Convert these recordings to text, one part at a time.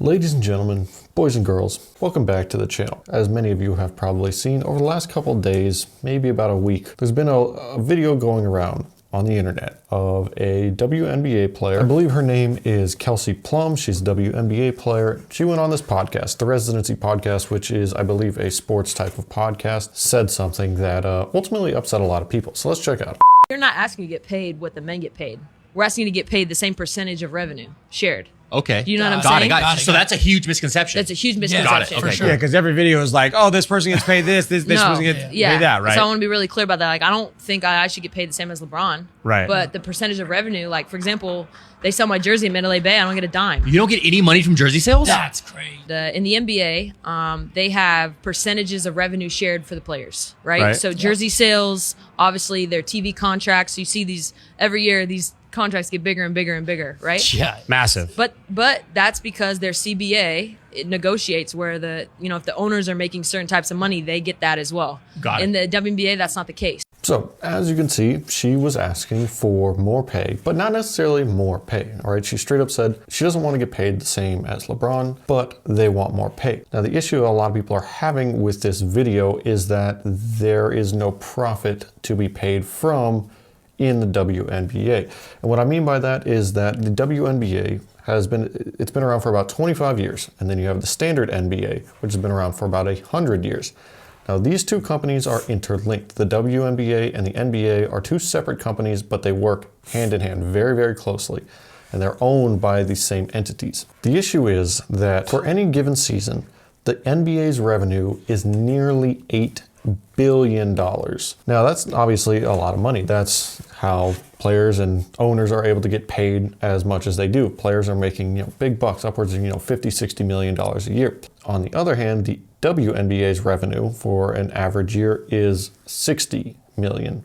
Ladies and gentlemen, boys and girls, welcome back to the channel. As many of you have probably seen, over the last couple of days, maybe about a week, there's been a video going around on the internet of a WNBA player. I believe her name is Kelsey Plum. She's a WNBA player. She went on this podcast, the Residency Podcast, which is, I believe, a sports type of podcast, said something that ultimately upset a lot of people. So let's check out. You're not asking to get paid what the men get paid. We're asking to get paid the same percentage of revenue shared. Okay. Do you know what I'm saying? Got it. So that's a huge misconception. That's a huge misconception. Got it. Okay, Yeah, because every video is like, oh, this person gets paid this person gets paid that, right? So I want to be really clear about that. Like, I don't think I should get paid the same as LeBron. Right. But the percentage of revenue, like, for example, they sell my jersey in Mandalay Bay, I don't get a dime. You don't get any money from jersey sales? That's crazy. In the NBA, they have percentages of revenue shared for the players, right? Right. So jersey sales, obviously their TV contracts. You see these every year, these contracts get bigger and bigger and bigger, right? Yeah. Massive. But that's because their CBA, it negotiates where if the owners are making certain types of money, they get that as well. Got it. In the WNBA, that's not the case. So, as you can see, she was asking for more pay, but not necessarily more pay, all right? She straight up said she doesn't want to get paid the same as LeBron, but they want more pay. Now, the issue a lot of people are having with this video is that there is no profit to be paid from in the WNBA. And what I mean by that is that the WNBA it's been around for about 25 years. And then you have the standard NBA, which has been around for about 100 years. Now, these two companies are interlinked. The WNBA and the NBA are two separate companies, but they work hand in hand very, very closely. And they're owned by the same entities. The issue is that for any given season, the NBA's revenue is nearly $8 billion. Now, that's obviously a lot of money. That's how players and owners are able to get paid as much as they do. Players are making big bucks, upwards of $50-60 million a year. On the other hand, the WNBA's revenue for an average year is 60 million.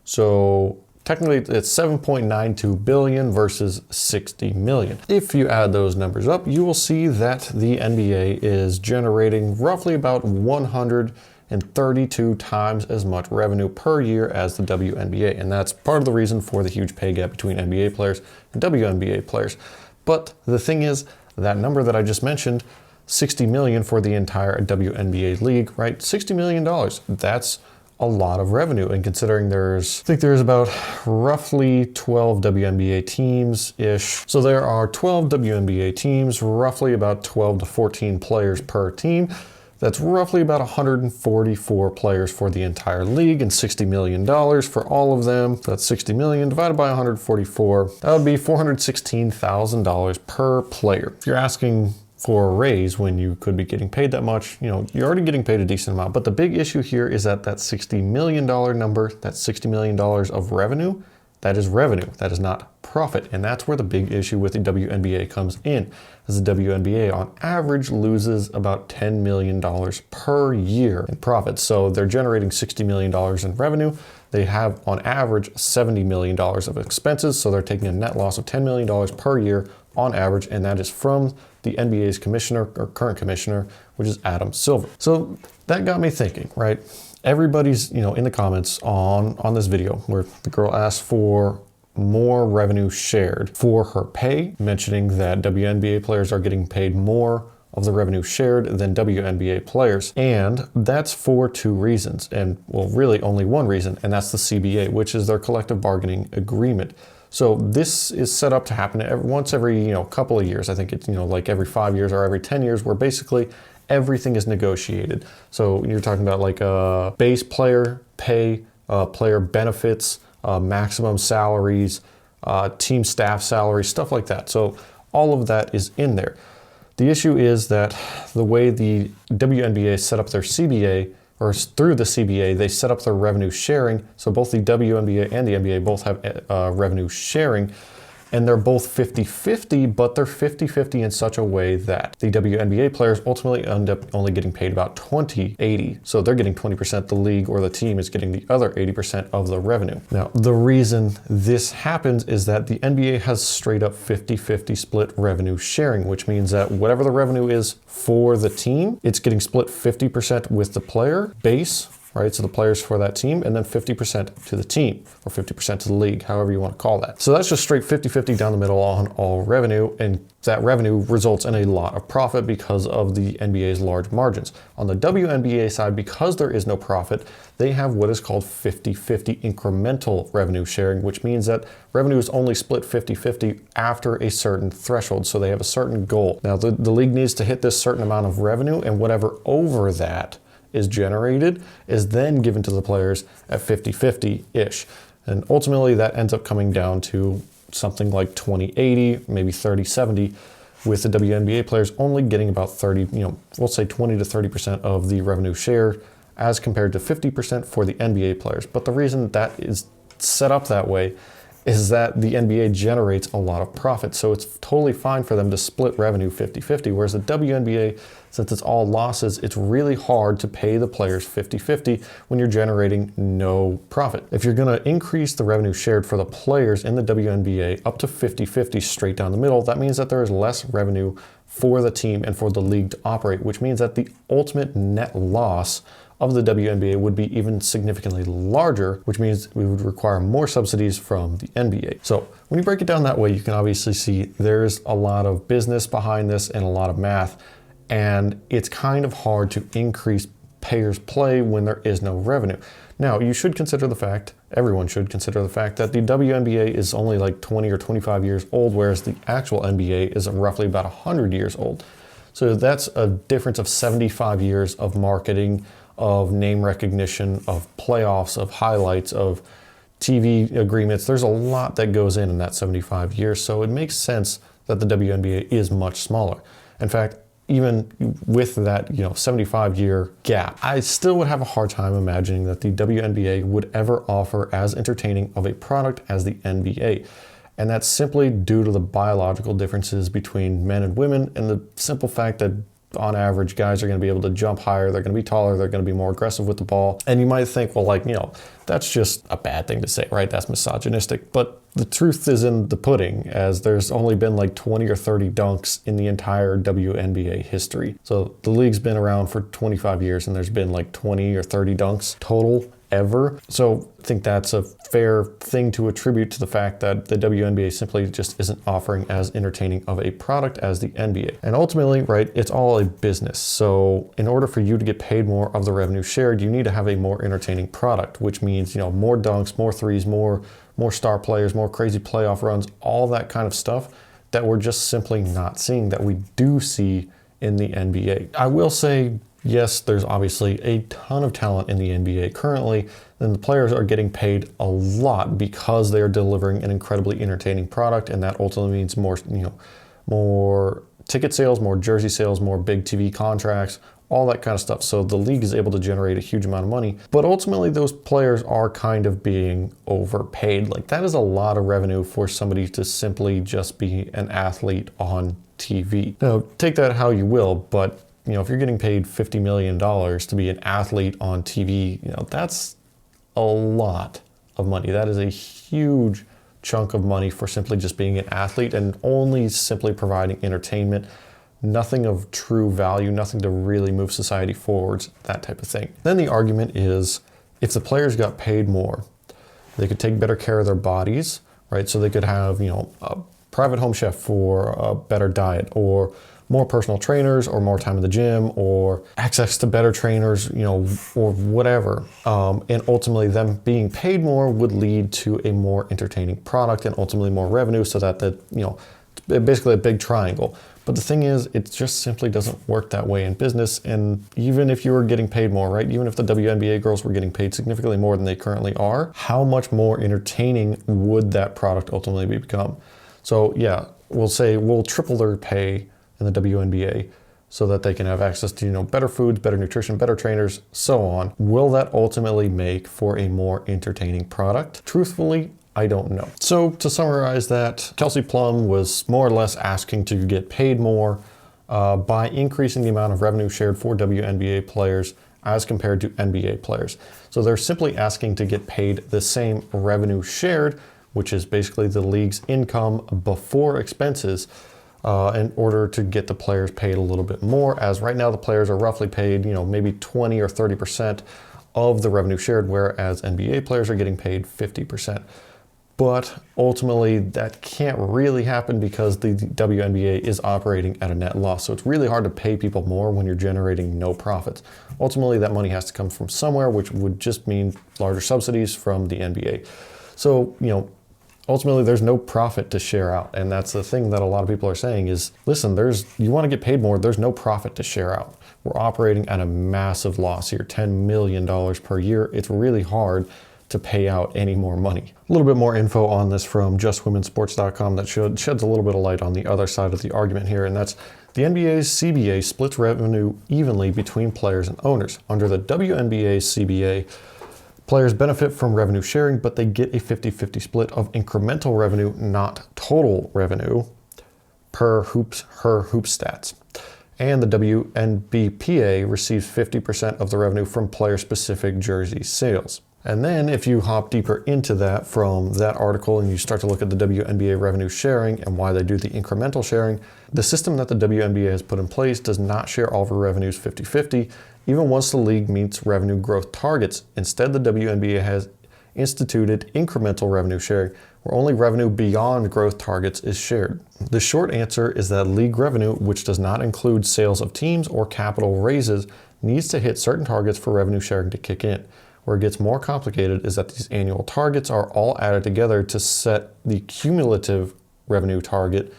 So technically it's 7.92 billion versus 60 million. If you add those numbers up, you will see that the NBA is generating roughly about 132 times as much revenue per year as the WNBA. And that's part of the reason for the huge pay gap between NBA players and WNBA players. But the thing is, that number that I just mentioned, 60 million for the entire WNBA league, right? $60 million. That's a lot of revenue. And considering I think there's about roughly 12 WNBA teams-ish. So there are 12 WNBA teams, roughly about 12 to 14 players per team. That's roughly about 144 players for the entire league and $60 million for all of them. That's 60 million divided by 144. That would be $416,000 per player. If you're asking for a raise when you could be getting paid that much, you're already getting paid a decent amount. But the big issue here is that $60 million number, that $60 million of revenue, that is revenue, that is not profit. And that's where the big issue with the WNBA comes in, as the WNBA on average loses about $10 million per year in profits. So they're generating $60 million in revenue. They have on average $70 million of expenses. So they're taking a net loss of $10 million per year on average. And that is from the NBA's commissioner or current commissioner, which is Adam Silver. So that got me thinking, right? Everybody's, in the comments on this video where the girl asked for more revenue shared for her pay, mentioning that WNBA players are getting paid more of the revenue shared than WNBA players. And that's for two reasons. And well, really only one reason, and that's the CBA, which is their collective bargaining agreement. So this is set up to happen once every couple of years. I think it's like every 5 years or every 10 years, where basically everything is negotiated. So you're talking about like a base player pay, player benefits, maximum salaries, team staff salaries, stuff like that. So all of that is in there. The issue is that the way the WNBA set up their CBA, or through the CBA, they set up their revenue sharing. So both the WNBA and the NBA both have revenue sharing, and they're both 50-50, but they're 50-50 in such a way that the WNBA players ultimately end up only getting paid about 20-80. So they're getting 20%, the league or the team is getting the other 80% of the revenue. Now, the reason this happens is that the NBA has straight up 50-50 split revenue sharing, which means that whatever the revenue is for the team, it's getting split 50% with the player base, right? So the players for that team, and then 50% to the team, or 50% to the league, however you want to call that. So that's just straight 50-50 down the middle on all revenue, and that revenue results in a lot of profit because of the NBA's large margins. On the WNBA side, because there is no profit, they have what is called 50-50 incremental revenue sharing, which means that revenue is only split 50-50 after a certain threshold. So they have a certain goal. Now the league needs to hit this certain amount of revenue, and whatever over that is generated is then given to the players at 50-50-ish. And ultimately that ends up coming down to something like 20-80, maybe 30-70, with the WNBA players only getting about 30, we'll say 20 to 30% of the revenue share as compared to 50% for the NBA players. But the reason that is set up that way is that the NBA generates a lot of profit. So it's totally fine for them to split revenue 50-50, whereas the WNBA, since it's all losses, it's really hard to pay the players 50-50 when you're generating no profit. If you're gonna increase the revenue shared for the players in the WNBA up to 50-50 straight down the middle, that means that there is less revenue for the team and for the league to operate, which means that the ultimate net loss of the WNBA would be even significantly larger, which means we would require more subsidies from the NBA. So when you break it down that way, you can obviously see there's a lot of business behind this and a lot of math, and it's kind of hard to increase payers' play when there is no revenue. Now, you should consider the fact, everyone should consider the fact that the WNBA is only like 20 or 25 years old, whereas the actual NBA is roughly about 100 years old. So that's a difference of 75 years of marketing, of name recognition, of playoffs, of highlights, of TV agreements. There's a lot that goes in that 75 years, so it makes sense that the WNBA is much smaller. In fact, even with that 75-year gap, I still would have a hard time imagining that the WNBA would ever offer as entertaining of a product as the NBA. And that's simply due to the biological differences between men and women, and the simple fact that on average, guys are going to be able to jump higher, they're going to be taller, they're going to be more aggressive with the ball. And you might think, well, that's just a bad thing to say, right? That's misogynistic. But the truth is in the pudding, as there's only been like 20 or 30 dunks in the entire WNBA history. So the league's been around for 25 years, and there's been like 20 or 30 dunks total ever. So I think that's a fair thing to attribute to the fact that the WNBA simply just isn't offering as entertaining of a product as the NBA. And ultimately, right, it's all a business. So in order for you to get paid more of the revenue shared, you need to have a more entertaining product, which means, more dunks, more threes, more star players, more crazy playoff runs, all that kind of stuff that we're just simply not seeing that we do see in the NBA. I will say, yes, there's obviously a ton of talent in the NBA currently, and the players are getting paid a lot because they are delivering an incredibly entertaining product, and that ultimately means more ticket sales, more jersey sales, more big TV contracts, all that kind of stuff. So the league is able to generate a huge amount of money, but ultimately those players are kind of being overpaid. Like, that is a lot of revenue for somebody to simply just be an athlete on TV. Now, take that how you will, but if you're getting paid $50 million to be an athlete on TV, that's a lot of money. That is a huge chunk of money for simply just being an athlete and only simply providing entertainment, nothing of true value, nothing to really move society forwards, that type of thing. Then the argument is, if the players got paid more, they could take better care of their bodies, right? So they could have, a private home chef for a better diet, or more personal trainers, or more time in the gym, or access to better trainers, or whatever. And ultimately them being paid more would lead to a more entertaining product and ultimately more revenue, so that basically a big triangle. But the thing is, it just simply doesn't work that way in business. And even if you were getting paid more, right? Even if the WNBA girls were getting paid significantly more than they currently are, how much more entertaining would that product ultimately become? So yeah, we'll triple their pay in the WNBA so that they can have access to, better foods, better nutrition, better trainers, so on. Will that ultimately make for a more entertaining product? Truthfully, I don't know. So to summarize that, Kelsey Plum was more or less asking to get paid more by increasing the amount of revenue shared for WNBA players as compared to NBA players. So they're simply asking to get paid the same revenue shared, which is basically the league's income before expenses, in order to get the players paid a little bit more, as right now the players are roughly paid, maybe 20 or 30% of the revenue shared, whereas NBA players are getting paid 50%. But ultimately, that can't really happen because the WNBA is operating at a net loss. So it's really hard to pay people more when you're generating no profits. Ultimately, that money has to come from somewhere, which would just mean larger subsidies from the NBA. So, ultimately, there's no profit to share out. And that's the thing that a lot of people are saying is, listen, you want to get paid more, there's no profit to share out. We're operating at a massive loss here, $10 million per year. It's really hard to pay out any more money. A little bit more info on this from justwomensports.com that sheds a little bit of light on the other side of the argument here, and that's the NBA's CBA splits revenue evenly between players and owners. Under the WNBA CBA, players benefit from revenue sharing, but they get a 50-50 split of incremental revenue, not total revenue, per her hoop stats. And the WNBPA receives 50% of the revenue from player-specific jersey sales. And then if you hop deeper into that from that article and you start to look at the WNBA revenue sharing and why they do the incremental sharing, the system that the WNBA has put in place does not share all of her revenues 50-50, even once the league meets revenue growth targets. Instead, the WNBA has instituted incremental revenue sharing, where only revenue beyond growth targets is shared. The short answer is that league revenue, which does not include sales of teams or capital raises, needs to hit certain targets for revenue sharing to kick in. Where it gets more complicated is that these annual targets are all added together to set the cumulative revenue target.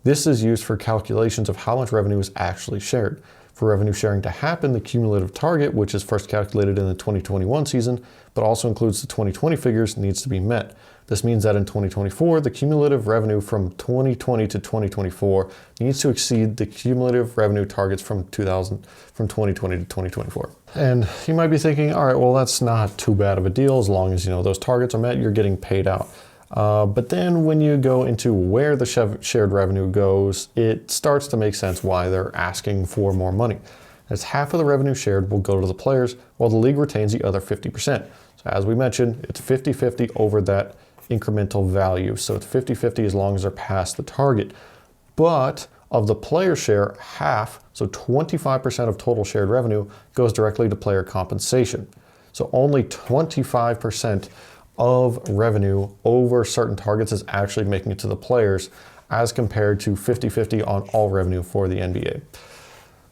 This is used for calculations of how much revenue is actually shared. For revenue sharing to happen, the cumulative target, which is first calculated in the 2021 season, but also includes the 2020 figures, needs to be met. This means that in 2024, the cumulative revenue from 2020 to 2024 needs to exceed the cumulative revenue targets from 2020 to 2024. And you might be thinking, all right, well, that's not too bad of a deal. As long as those targets are met, you're getting paid out. But then when you go into where the shared revenue goes, it starts to make sense why they're asking for more money. As half of the revenue shared will go to the players, while the league retains the other 50%. So as we mentioned, it's 50-50 over that incremental value. So it's 50-50 as long as they're past the target. But of the player share, half, so 25% of total shared revenue, goes directly to player compensation. So only 25% of revenue over certain targets is actually making it to the players, as compared to 50-50 on all revenue for the NBA.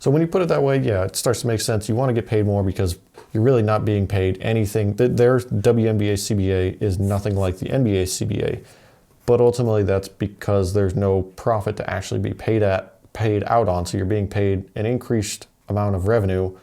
So when you put it that way, yeah, it starts to make sense. You want to get paid more because you're really not being paid anything. Their WNBA CBA is nothing like the NBA CBA, but ultimately that's because there's no profit to actually be paid out on. So you're being paid an increased amount of revenue.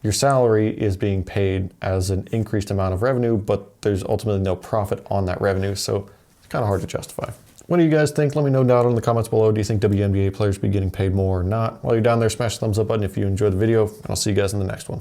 Your salary is being paid as an increased amount of revenue, but there's ultimately no profit on that revenue. So it's kind of hard to justify. What do you guys think? Let me know down in the comments below. Do you think WNBA players be getting paid more or not? While you're down there, smash the thumbs up button if you enjoyed the video, and I'll see you guys in the next one.